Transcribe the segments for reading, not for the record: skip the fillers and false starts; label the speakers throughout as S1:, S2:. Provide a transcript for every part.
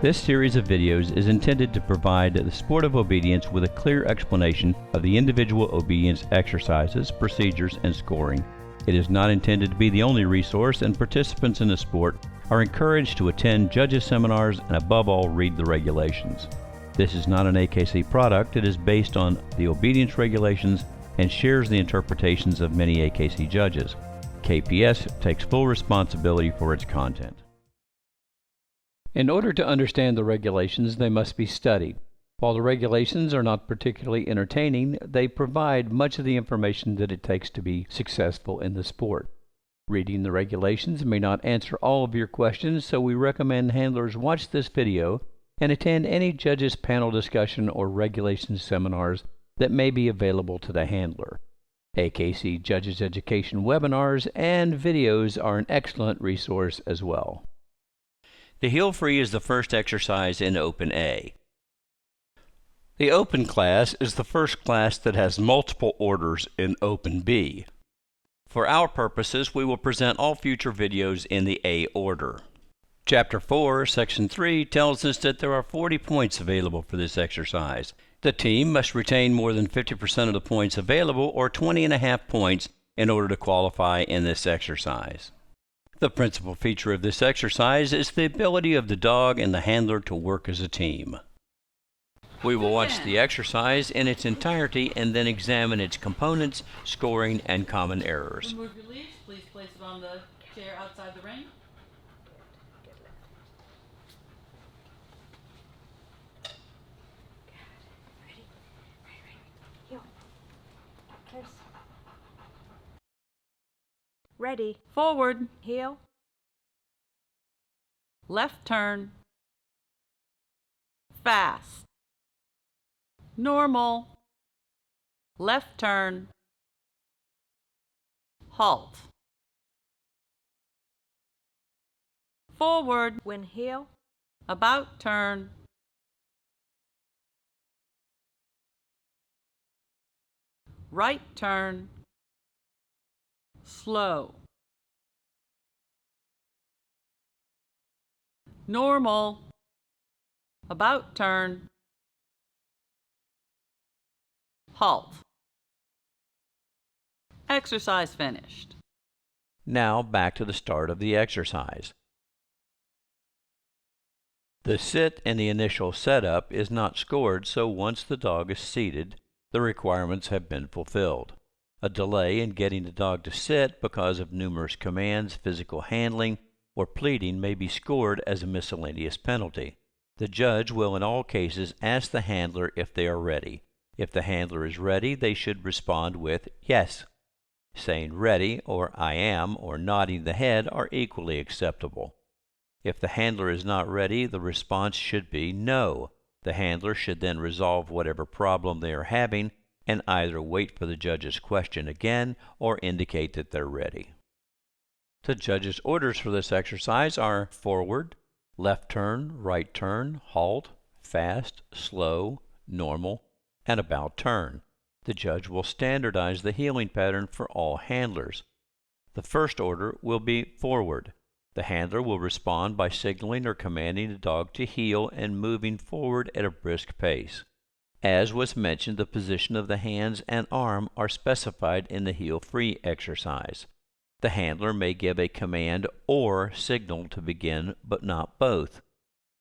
S1: This series of videos is intended to provide the sport of obedience with a clear explanation of the individual obedience exercises, procedures, and scoring. It is not intended to be the only resource, and participants in the sport are encouraged to attend judges' seminars and above all read the regulations. This is not an AKC product. It is based on the obedience regulations and shares the interpretations of many AKC judges. KPS takes full responsibility for its content. In order to understand the regulations, they must be studied. While the regulations are not particularly entertaining, they provide much of the information that it takes to be successful in the sport. Reading the regulations may not answer all of your questions, so we recommend handlers watch this video and attend any judges panel discussion or regulations seminars that may be available to the handler. AKC Judges Education webinars and videos are an excellent resource as well. The heel free is the first exercise in Open A. The Open class is the first class that has multiple orders in Open B. For our purposes, we will present all future videos in the A order. Chapter 4, Section 3 tells us that there are 40 points available for this exercise. The team must retain more than 50% of the points available, or 20.5 points, in order to qualify in this exercise. The principal feature of this exercise is the ability of the dog and the handler to work as a team. We will watch the exercise in its entirety and then examine its components, scoring, and common errors.
S2: Remove your leash. Please place it on the chair outside the ring.
S3: Ready.
S2: Forward.
S3: Heel.
S2: Left turn. Fast. Normal. Left turn. Halt. Forward.
S3: When heel.
S2: About turn. Right turn. Slow. Normal. About turn. Halt. Exercise finished.
S1: Now back to the start of the exercise. The sit and the initial setup is not scored, so once the dog is seated, the requirements have been fulfilled. A delay in getting the dog to sit because of numerous commands, physical handling, or pleading may be scored as a miscellaneous penalty. The judge will in all cases ask the handler if they are ready. If the handler is ready, they should respond with yes. Saying ready, or I am, or nodding the head are equally acceptable. If the handler is not ready, the response should be no. The handler should then resolve whatever problem they are having and either wait for the judge's question again or indicate that they're ready. The judge's orders for this exercise are forward, left turn, right turn, halt, fast, slow, normal, and about turn. The judge will standardize the heeling pattern for all handlers. The first order will be forward. The handler will respond by signaling or commanding the dog to heel and moving forward at a brisk pace. As was mentioned, the position of the hands and arm are specified in the heel-free exercise. The handler may give a command or signal to begin, but not both.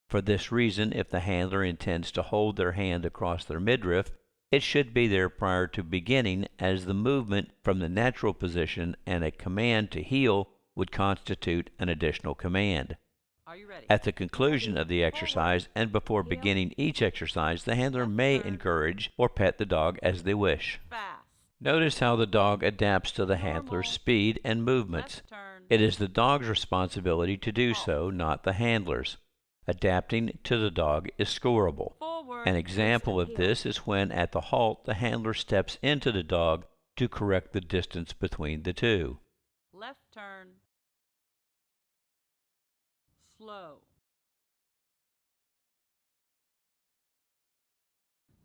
S1: For this reason, if the handler intends to hold their hand across their midriff, it should be there prior to beginning, as the movement from the natural position and a command to heel would constitute an additional command.
S2: Are you ready?
S1: At the conclusion of the exercise and before beginning each exercise, the handler may encourage or pet the dog as they wish.
S2: Fast.
S1: Notice how the dog adapts to the handler's speed and movements.
S2: Left turn.
S1: It is the dog's responsibility to do so, not the handler's. Adapting to the dog is scoreable.
S2: Forward.
S1: An example of this is when at the halt the handler steps into the dog to correct the distance between the two.
S2: Left turn. Slow.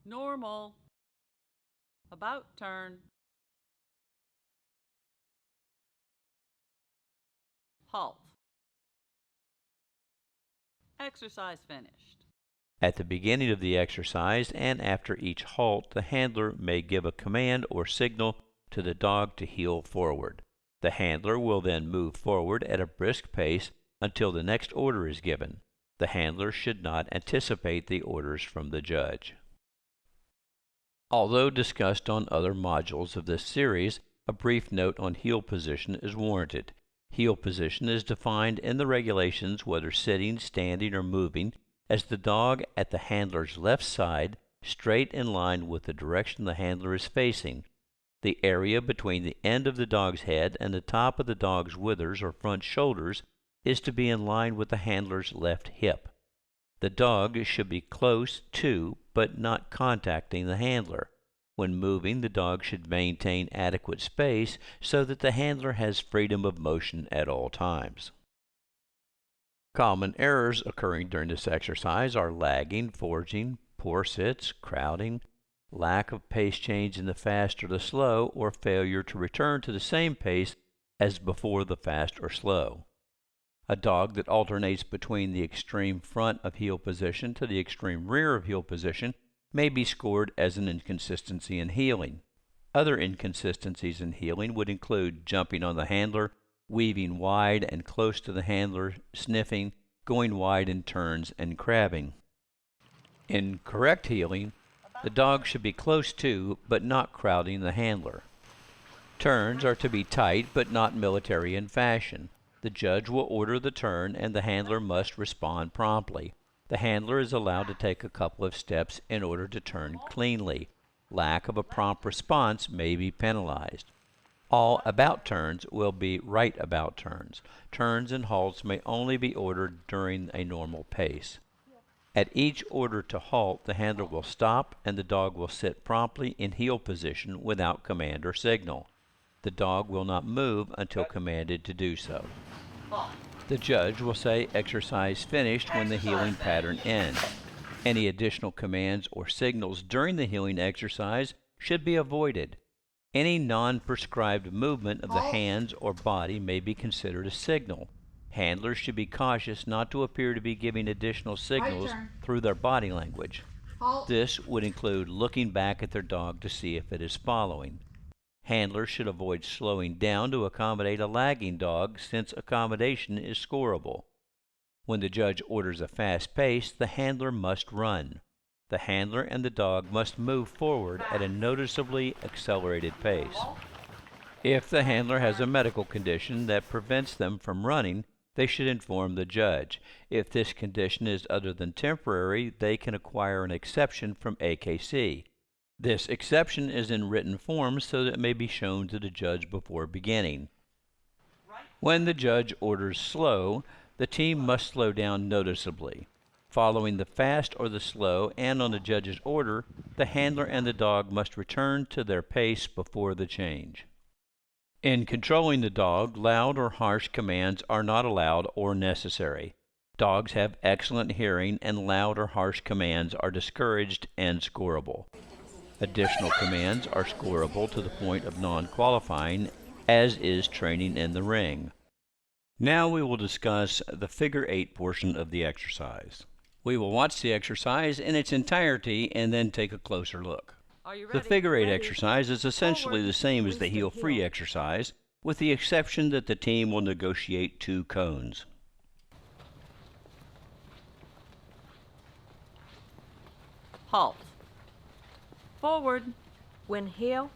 S2: Normal. About turn. Halt. Exercise finished.
S1: At the beginning of the exercise and after each halt, the handler may give a command or signal to the dog to heel forward. The handler will then move forward at a brisk pace until the next order is given. The handler should not anticipate the orders from the judge. Although discussed on other modules of this series, a brief note on heel position is warranted. Heel position is defined in the regulations, whether sitting, standing, or moving, as the dog at the handler's left side, straight in line with the direction the handler is facing. The area between the end of the dog's head and the top of the dog's withers or front shoulders is to be in line with the handler's left hip. The dog should be close to, but not contacting the handler. When moving, the dog should maintain adequate space so that the handler has freedom of motion at all times. Common errors occurring during this exercise are lagging, forging, poor sits, crowding, lack of pace change in the fast or the slow, or failure to return to the same pace as before the fast or slow. A dog that alternates between the extreme front of heel position to the extreme rear of heel position may be scored as an inconsistency in heeling. Other inconsistencies in heeling would include jumping on the handler, weaving wide and close to the handler, sniffing, going wide in turns, and crabbing. In correct heeling, the dog should be close to, but not crowding the handler. Turns are to be tight, but not military in fashion. The judge will order the turn, and the handler must respond promptly. The handler is allowed to take a couple of steps in order to turn cleanly. Lack of a prompt response may be penalized. All about turns will be right about turns. Turns and halts may only be ordered during a normal pace. At each order to halt, the handler will stop and the dog will sit promptly in heel position without command or signal. The dog will not move until commanded to do so. The judge will say exercise finished when the heeling pattern ends. Any additional commands or signals during the heeling exercise should be avoided. Any non-prescribed movement of the hands or body may be considered a signal. Handlers should be cautious not to appear to be giving additional signals through their body language. This would include looking back at their dog to see if it is following. Handlers should avoid slowing down to accommodate a lagging dog, since accommodation is scoreable. When the judge orders a fast pace, the handler must run. The handler and the dog must move forward at a noticeably accelerated pace. If the handler has a medical condition that prevents them from running, they should inform the judge. If this condition is other than temporary, they can acquire an exception from AKC. This exception is in written form so that it may be shown to the judge before beginning. When the judge orders slow, the team must slow down noticeably. Following the fast or the slow, and on the judge's order, the handler and the dog must return to their pace before the change. In controlling the dog, loud or harsh commands are not allowed or necessary. Dogs have excellent hearing, and loud or harsh commands are discouraged and scoreable. Additional commands are scoreable to the point of non-qualifying, as is training in the ring. Now we will discuss the figure 8 portion of the exercise. We will watch the exercise in its entirety and then take a closer look.
S2: Are you ready?
S1: The figure 8 exercise is essentially the same as the heel-free exercise, with the exception that the team will negotiate 2 cones.
S2: Halt. Forward.
S3: When heel,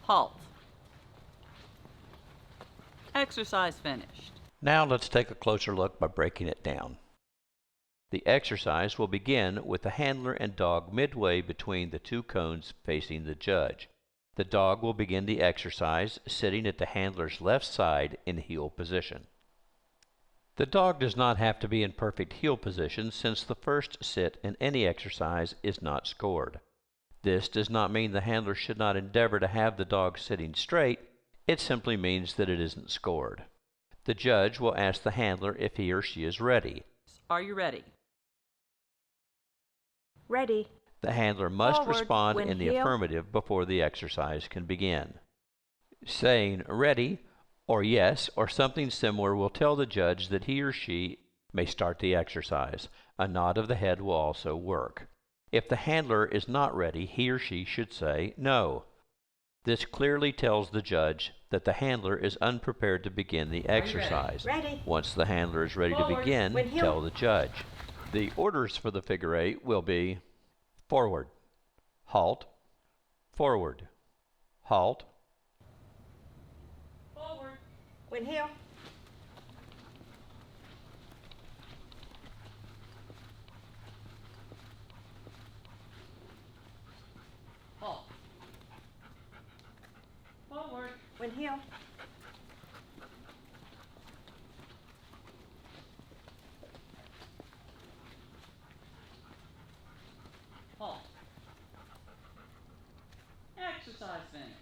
S2: Halt. Exercise finished.
S1: Now let's take a closer look by breaking it down. The exercise will begin with the handler and dog midway between the 2 cones facing the judge. The dog will begin the exercise sitting at the handler's left side in heel position. The dog does not have to be in perfect heel position, since the first sit in any exercise is not scored. This does not mean the handler should not endeavor to have the dog sitting straight. It simply means that it isn't scored. The judge will ask the handler if he or she is ready.
S2: Are you ready?
S3: ready.
S1: The handler must
S3: Forward
S1: respond
S3: when
S1: in the
S3: heel.
S1: affirmative before the exercise can begin. Saying ready or yes or something similar will tell the judge that he or she may start the exercise. A nod of the head will also work. If the handler is not ready, he or she should say no. This clearly tells the judge that the handler is unprepared to begin the exercise.
S3: Ready.
S1: Once the handler is ready to
S2: Forward.
S1: begin,
S3: When heel.
S1: tell the judge. The orders for the figure eight will be forward, halt, forward, halt,
S2: Forward.
S3: When heel.
S2: Halt. Forward.
S3: When heel.
S2: Halt. Exercise finished.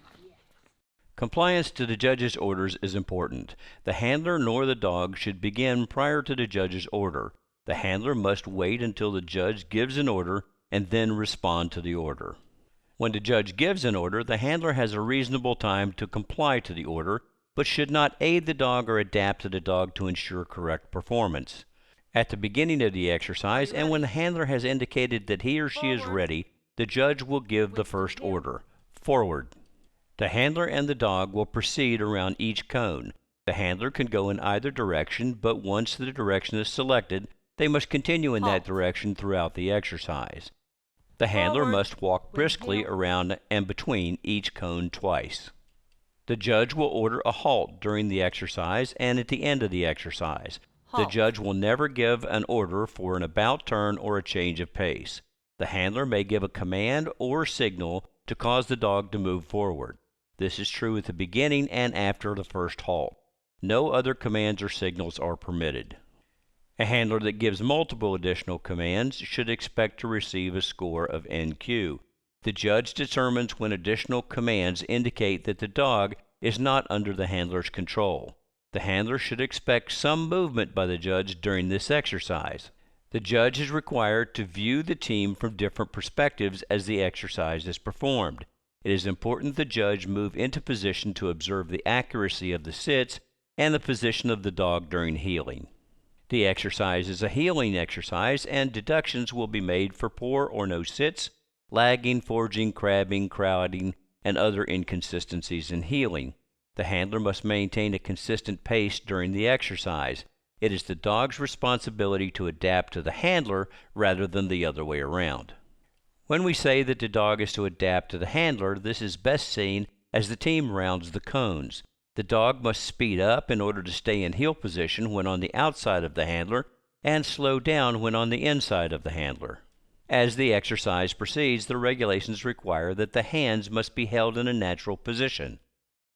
S1: Compliance to the judge's orders is important. The handler nor the dog should begin prior to the judge's order. The handler must wait until the judge gives an order and then respond to the order. When the judge gives an order, the handler has a reasonable time to comply to the order, but should not aid the dog or adapt to the dog to ensure correct performance. At the beginning of the exercise, and when the handler has indicated that he or she is ready, the judge will give the first order, forward. The handler and the dog will proceed around each cone. The handler can go in either direction, but once the direction is selected, they must continue in that direction throughout the exercise. The handler must walk briskly around and between each cone twice. The judge will order a halt during the exercise and at the end of the exercise. The judge will never give an order for an about turn or a change of pace. The handler may give a command or signal to cause the dog to move forward. This is true at the beginning and after the first halt. No other commands or signals are permitted. A handler that gives multiple additional commands should expect to receive a score of NQ. The judge determines when additional commands indicate that the dog is not under the handler's control. The handler should expect some movement by the judge during this exercise. The judge is required to view the team from different perspectives as the exercise is performed. It is important the judge move into position to observe the accuracy of the sits and the position of the dog during heeling. The exercise is a heeling exercise, and deductions will be made for poor or no sits, lagging, forging, crabbing, crowding, and other inconsistencies in heeling. The handler must maintain a consistent pace during the exercise. It is the dog's responsibility to adapt to the handler rather than the other way around. When we say that the dog is to adapt to the handler, this is best seen as the team rounds the cones. The dog must speed up in order to stay in heel position when on the outside of the handler and slow down when on the inside of the handler. As the exercise proceeds, the regulations require that the hands must be held in a natural position.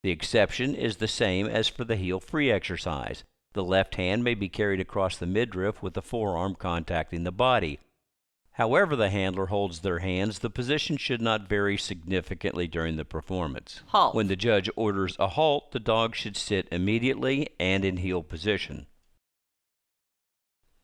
S1: The exception is the same as for the heel-free exercise. The left hand may be carried across the midriff with the forearm contacting the body. However the handler holds their hands, the position should not vary significantly during the performance.
S2: Halt.
S1: When the judge orders a halt, the dog should sit immediately and in heel position.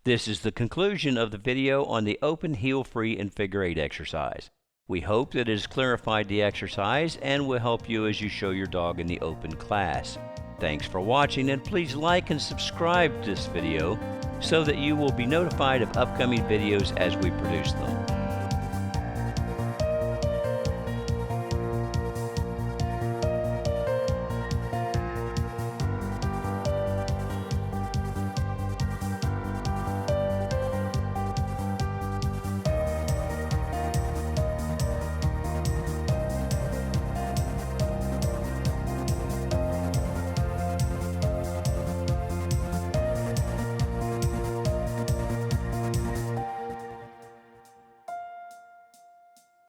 S1: This is the conclusion of the video on the open, heel-free, and figure eight exercise. We hope that it has clarified the exercise and will help you as you show your dog in the open class. Thanks for watching, and please like and subscribe to this video so that you will be notified of upcoming videos as we produce them.